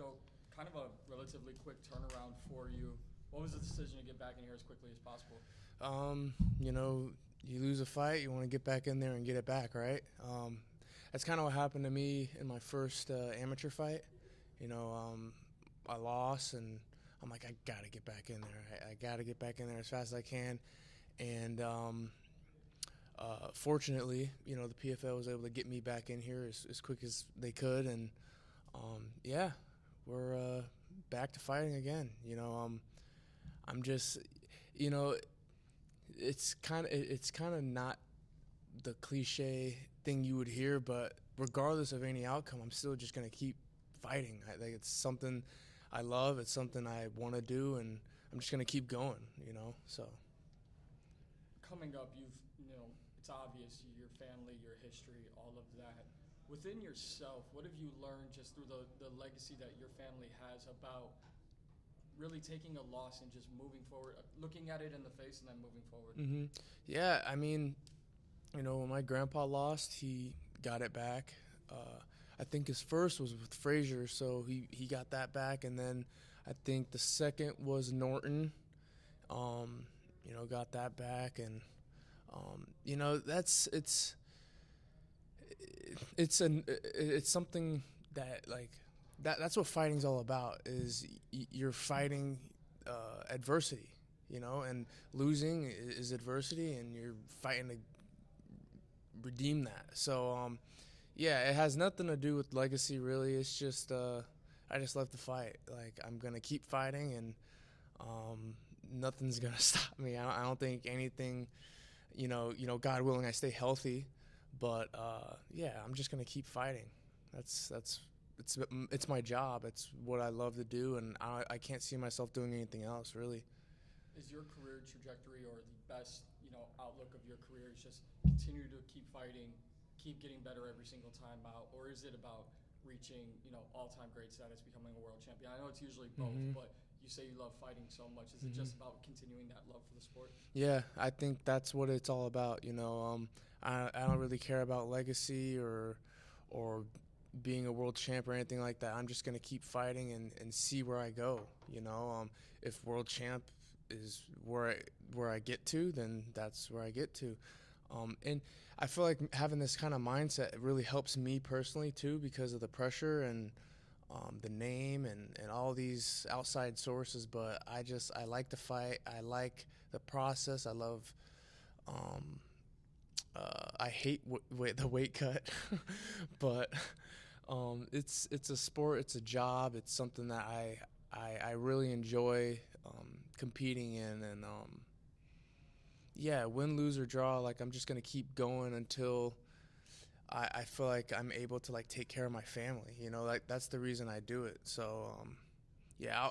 Biaggio, kind of a relatively quick turnaround for you. What was the decision to get back in here as quickly as possible? You know, you lose a fight, you want to get back in there and get it back, right? That's kind of what happened to me in my first amateur fight. You know, I lost, and I'm like, I gotta get back in there. I gotta get back in there as fast as I can. And fortunately, you know, the PFL was able to get me back in here as quick as they could, and yeah, we're back to fighting again. I'm just, you know, it's kind of not the cliche thing you would hear, but regardless of any outcome, I'm still just gonna keep fighting. Like it's something I love. It's something I want to do, and I'm just gonna keep going. So. Coming up, it's obvious your family, your history, all of that. Within yourself, what have you learned just through the legacy that your family has about really taking a loss and just moving forward, looking at it in the face and then moving forward? Yeah, I mean, when my grandpa lost, he got it back. I think his first was with Frazier, so he got that back, and then I think the second was Norton. Got that back, and it's something that like that's what fighting's all about. Is you're fighting adversity, and losing is adversity, and you're fighting to redeem that. So yeah, it has nothing to do with legacy really. It's just I just love to fight. Like I'm gonna keep fighting, and nothing's gonna stop me. I don't think anything. God willing, I stay healthy, but yeah, I'm just gonna keep fighting. It's my job. It's what I love to do, and I can't see myself doing anything else really. Is your career trajectory or the best outlook of your career is just continue to keep fighting, keep getting better every single time out, or is it about reaching all-time great status, becoming a world champion? I know it's usually both, but you say you love fighting so much. Is it just about continuing that love for the sport? Yeah, I think that's what it's all about. I don't really care about legacy or being a world champ or anything like that. I'm just gonna keep fighting and see where I go. If world champ is where I get to, then that's where I get to. And I feel like having this kind of mindset really helps me personally too, because of the pressure and the name and all these outside sources. But I like to fight. I like the process. I love. I hate the weight cut, but it's a sport. It's a job. It's something that I really enjoy competing in, and yeah, win, lose or draw. Like I'm just gonna keep going until I feel like I'm able to like take care of my family. Like that's the reason I do it. So yeah,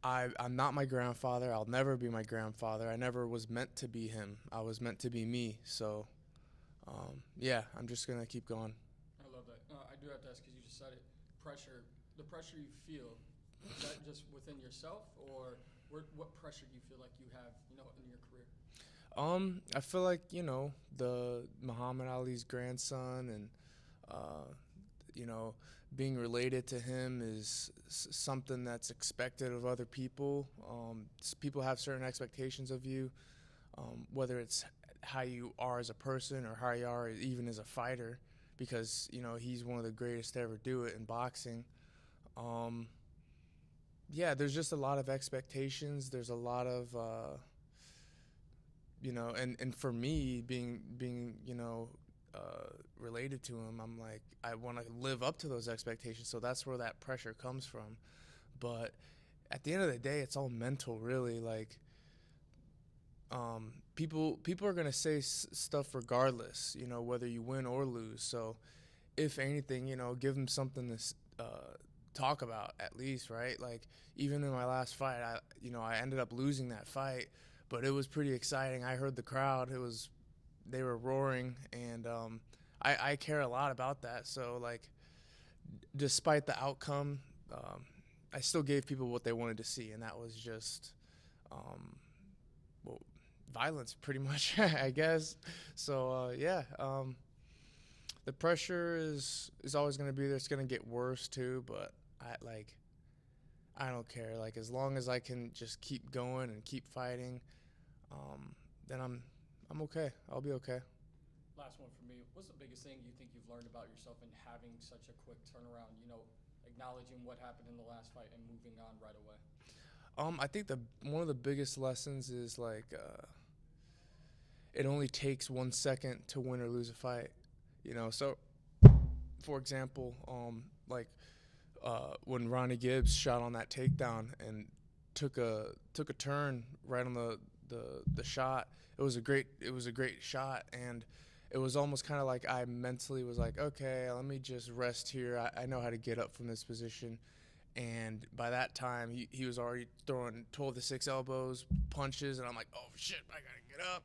I'm not my grandfather. I'll never be my grandfather. I never was meant to be him. I was meant to be me. So yeah, I'm just gonna keep going. I love that. I do have to ask because you just said it. The pressure you feel, is that just within yourself, or what pressure do you feel like you have, in your career? I feel like the Muhammad Ali's grandson, and you know being related to him is something that's expected of other people. People have certain expectations of you, whether it's how you are as a person or how you are even as a fighter, because he's one of the greatest to ever do it in boxing. Yeah, there's just a lot of expectations. There's a lot of and for me being related to him, I'm like, I want to live up to those expectations. So that's where that pressure comes from. But at the end of the day, it's all mental, really. Like, people are gonna say stuff regardless, whether you win or lose. So if anything, give them something to talk about at least, right? Like even in my last fight, I ended up losing that fight, but it was pretty exciting. I heard the crowd; they were roaring, and I care a lot about that. So like, despite the outcome, I still gave people what they wanted to see, and that was just well, violence, pretty much, I guess. So yeah, the pressure is always going to be there. It's going to get worse too, but I don't care. Like, as long as I can just keep going and keep fighting, then I'm okay. I'll be okay. Last one for me. What's the biggest thing you think you've learned about yourself in having such a quick turnaround? Acknowledging what happened in the last fight and moving on right away. I think the one of the biggest lessons is like it only takes 1 second to win or lose a fight. So for example, when Ronnie Gibbs shot on that takedown and took a turn right on the shot. It was a great shot, and it was almost kind of like I mentally was like, okay, let me just rest here. I know how to get up from this position. And by that time, he was already throwing 12 to 6 elbows, punches, and I'm like, oh shit, I gotta get up.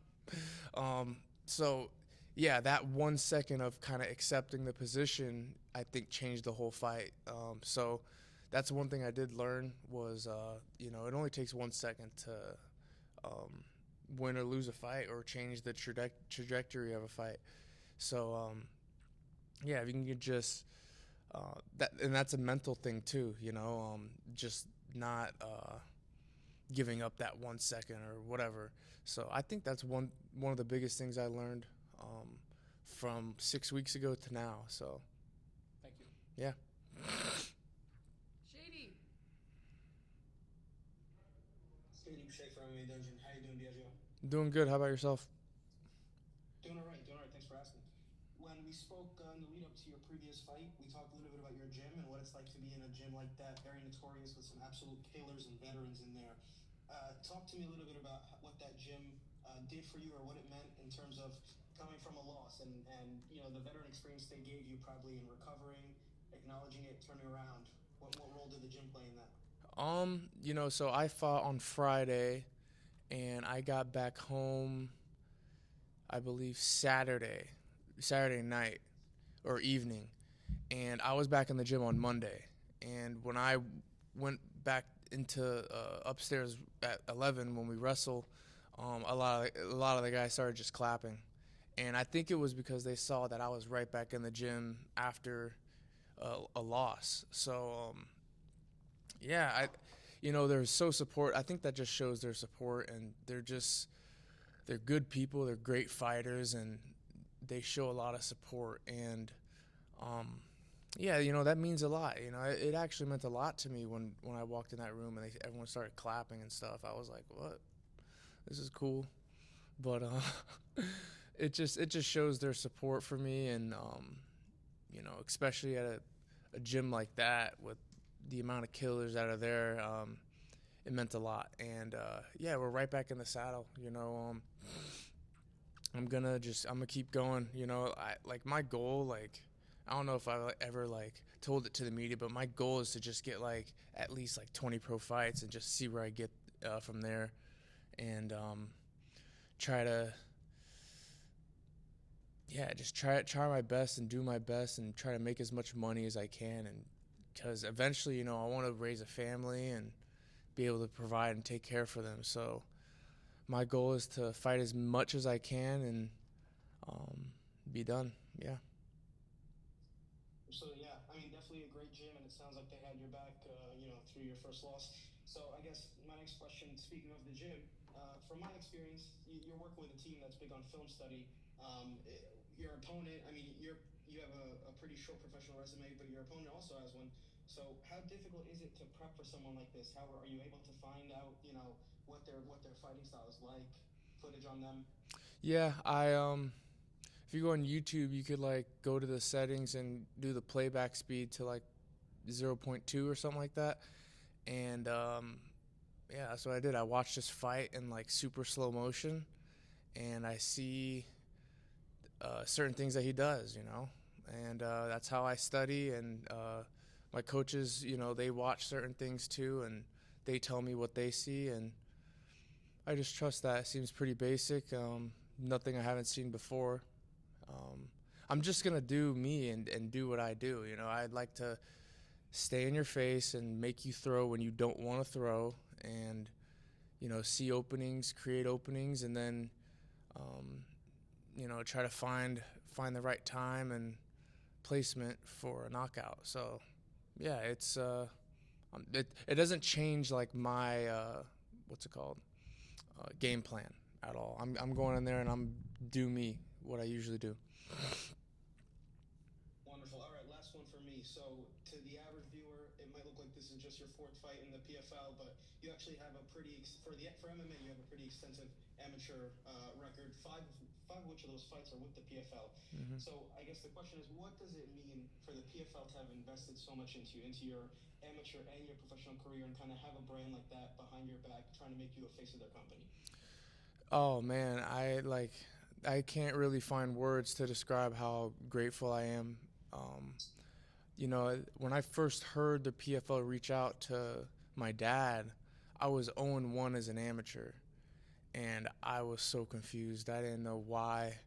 So yeah, that 1 second of kind of accepting the position, I think changed the whole fight. So that's one thing I did learn was, it only takes 1 second to win or lose a fight or change the trajectory of a fight. So yeah, if you can get just and that's a mental thing too, just not giving up that 1 second or whatever. So I think that's one of the biggest things I learned from 6 weeks ago to now. So thank you. Yeah. Shady. Shady Shake from MMA Dungeon. How you doing, Biaggio? Doing good. How about yourself? Doing all right. Thanks for asking. When we spoke in the lead up to your previous fight, we talked a little bit about your gym and what it's like to be in a gym like that, very notorious with some absolute killers and veterans in there. Talk to me a little bit about what that gym did for you, or what it meant in terms of coming from a loss and the veteran experience they gave you, probably in recovering, acknowledging it, turning around. What role did the gym play in that? So I fought on Friday, and I got back home, I believe Saturday night or evening, and I was back in the gym on Monday. And when I went back into upstairs at 11 when we wrestled, a lot of the guys started just clapping, and I think it was because they saw that I was right back in the gym after a loss. So yeah, they're so support. I think that just shows their support, and they're good people. They're great fighters, and they show a lot of support. And yeah, that means a lot. It actually meant a lot to me when I walked in that room and everyone started clapping and stuff. I was like, what? This is cool. But it just shows their support for me, and especially at a gym like that with the amount of killers that are there, it meant a lot. And yeah, we're right back in the saddle. I'm gonna keep going. My goal, I don't know if I ever told it to the media, but my goal is to just get at least 20 pro fights and just see where I get from there, and try to try my best and do my best and try to make as much money as I can, and because eventually I want to raise a family and be able to provide and take care for them. So my goal is to fight as much as I can and be done. Yeah. So yeah, definitely a great gym, and it sounds like they had your back, through your first loss. So I guess my next question, speaking of the gym, from my experience, you're working with a team that's big on film study. Your opponent, you have a pretty short professional resume, but your opponent also has one. So how difficult is it to prep for someone like this? How are you able to find out, what their fighting style is like, footage on them? Yeah, if you go on YouTube, you could go to the settings and do the playback speed to 0.2 or something like that. And yeah, that's what I did. I watched this fight in super slow motion, and I see certain things that he does, and that's how I study. And my coaches, they watch certain things too, and they tell me what they see, and I just trust that. It seems pretty basic, nothing I haven't seen before. I'm just gonna do me and do what I do. I'd like to stay in your face and make you throw when you don't want to throw, and see openings, create openings, and then try to find the right time and placement for a knockout. So yeah, it's It doesn't change like my what's it called game plan at all. I'm going in there and I'm do me what I usually do. Wonderful. All right, last one for me. So, to the average viewer, it might look like this is just your fourth fight in the PFL, but you actually have a for MMA, you have a pretty extensive amateur record. Five of which of those fights are with the PFL. Hmm. So, I guess the question is, what does it mean for the PFL to have invested so much into your amateur and your professional career, and kind of have a brand like that behind your back, trying to make you a face of their company? Oh man, I can't really find words to describe how grateful I am. Um, when I first heard the PFL reach out to my dad, I was 0-1 as an amateur, and I was so confused. I didn't know why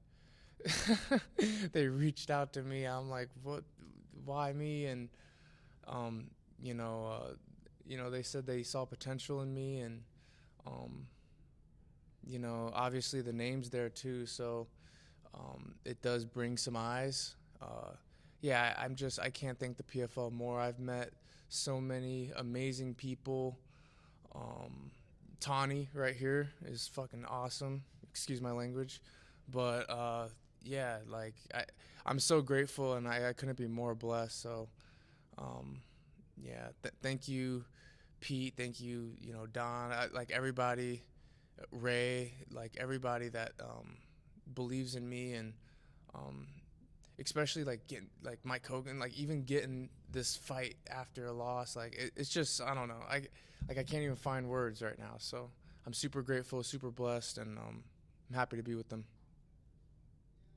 they reached out to me. I'm like, what? Why me? And um, you know, they said they saw potential in me, and um, obviously the name's there too, so it does bring some eyes. Yeah, I can't thank the PFL more. I've met so many amazing people. Um, Tawny right here is fucking awesome. Excuse my language, but yeah, like I'm so grateful, and I couldn't be more blessed. So um, yeah, thank you, Pete. Thank you, Don. Like everybody, Ray, like everybody that believes in me, and um, especially like getting like Mike Hogan, like even getting this fight after a loss, like it's just I don't know, I can't even find words right now. So I'm super grateful, super blessed, and I'm happy to be with them.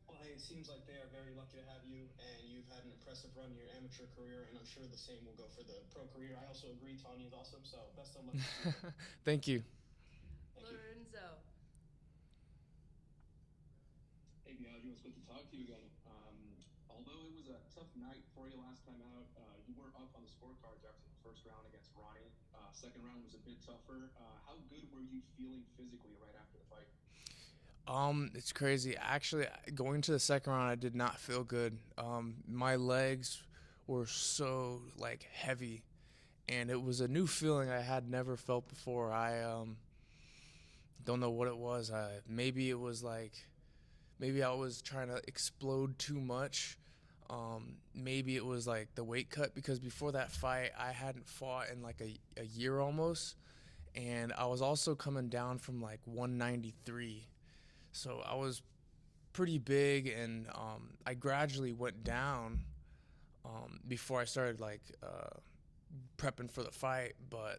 Well, hey, it seems like they are very lucky to have you, and you've had an impressive run in your amateur career, and I'm sure the same will go for the pro career. I also agree, Tanya is awesome, so best of luck this weekend. Thank you. Thank you. Lorenzo. Hey, Biaggio, it's good to talk to you again. Although it was a tough night for you last time out, you were up on the scorecards after the first round against Ronnie. Second round was a bit tougher. How good were you feeling physically right after the fight? It's crazy. Actually, going to the second round, I did not feel good. My legs were so like heavy, and it was a new feeling I had never felt before. I don't know what it was. Maybe it was like maybe I was trying to explode too much. Maybe it was like the weight cut because before that fight, I hadn't fought in like a year almost, and I was also coming down from like 193, so I was pretty big, and I gradually went down before I started like prepping for the fight, but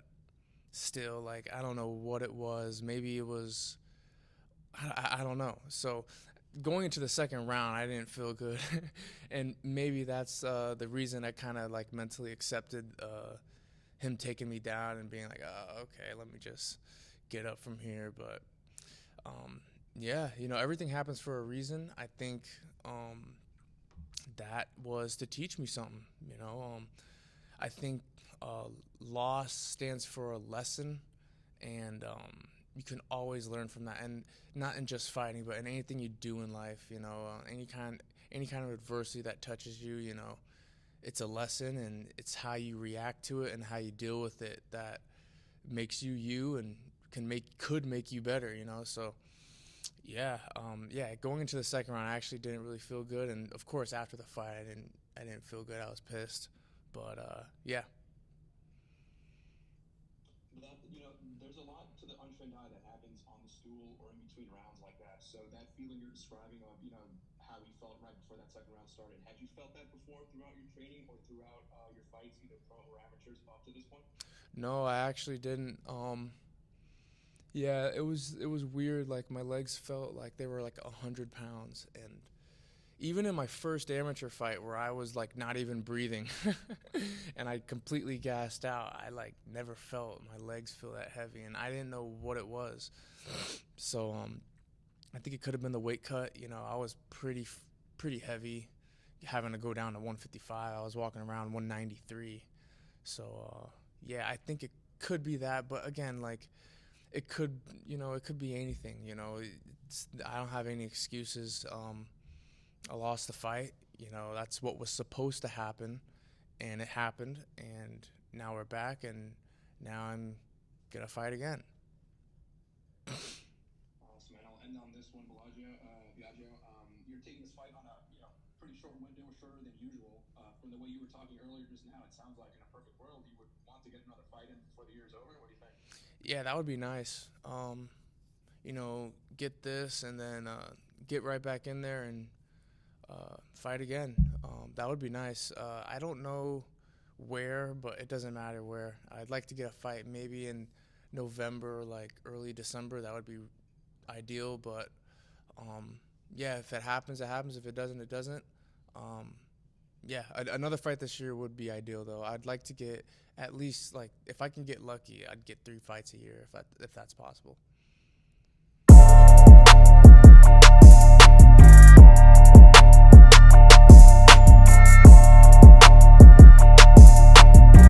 still, like I don't know what it was. Maybe it was I don't know. So going into the second round, I didn't feel good, and maybe that's the reason I kind of like mentally accepted him taking me down and being like, oh, okay, let me just get up from here. But um, yeah, everything happens for a reason. I think that was to teach me something. I think loss stands for a lesson, and you can always learn from that, and not in just fighting, but in anything you do in life. Any kind of adversity that touches you, it's a lesson, and it's how you react to it and how you deal with it that makes you you, and could make you better. So yeah, going into the second round, I actually didn't really feel good, and of course after the fight, I didn't feel good. I was pissed, but yeah. There's a lot to the untrained eye that happens on the stool or in between rounds like that. So that feeling you're describing of, how you felt right before that second round started. Had you felt that before throughout your training or throughout your fights, either pro or amateurs, up to this point? No, I actually didn't. Yeah, it was weird. Like my legs felt like they were like 100 pounds, and even in my first amateur fight where I was like not even breathing, and I completely gassed out, I like never felt my legs feel that heavy, and I didn't know what it was. So I think it could have been the weight cut. I was pretty heavy, having to go down to 155. I was walking around 193. So yeah, I think it could be that, but again, like it could be anything. I don't have any excuses. I lost the fight. That's what was supposed to happen, and it happened. And now we're back, and now I'm gonna fight again. Awesome, and I'll end on this one, Biaggio. You're taking this fight on a pretty short window, shorter than usual. From the way you were talking earlier just now, it sounds like in a perfect world you would want to get another fight in before the year's over. What do you think? Yeah, that would be nice. Get this and then get right back in there and fight again. That would be nice. I don't know where, but it doesn't matter where. I'd like to get a fight maybe in November, like early December. That would be ideal, but yeah, if it happens, it happens. If it doesn't, it doesn't. Yeah, another fight this year would be ideal, though. I'd like to get at least, like, if I can get lucky, I'd get 3 fights a year if that's possible.